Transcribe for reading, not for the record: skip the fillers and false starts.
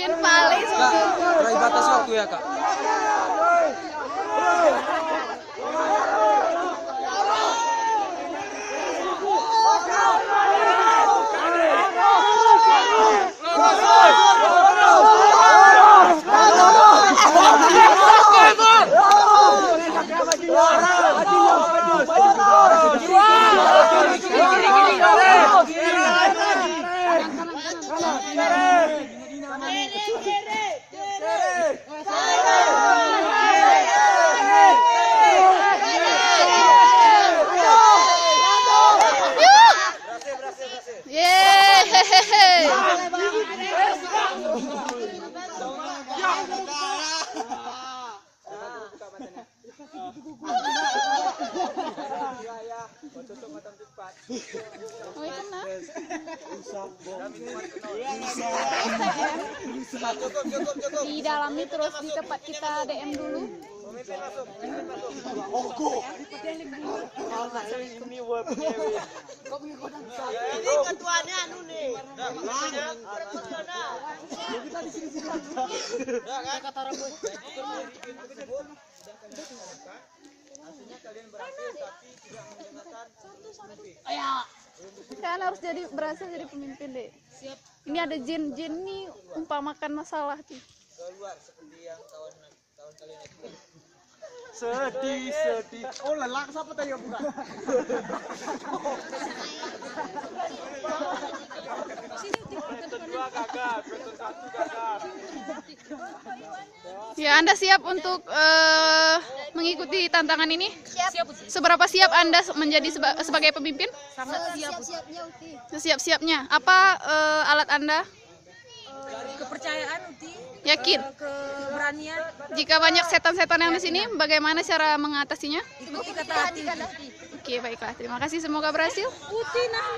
Kalian paling Terakhir batas waktu ya kak. di dalamnya terus di tempat kita DM dulu. Ini ketuanya anu nih. Kalian harus berhasil jadi pemimpin deh. Ini ada jin nih umpamakan masalah tuh. Keluar seperti yang tahun kalian itu. Sedih. Oh lelak siapa tadi yang buka? Kedua gagal, satu gagal. Ya, Anda siap untuk mengikuti tantangan ini? Siap. Seberapa siap Anda menjadi sebagai pemimpin? Sangat siap-siapnya Uti. Siap-siapnya. Apa alat Anda? Kepercayaan Uti. Yakin? Keberanian. Jika banyak setan-setan yang di sini, bagaimana cara mengatasinya? Ikuti kata hati. Oke, baiklah. Terima kasih. Semoga berhasil. Uti nah.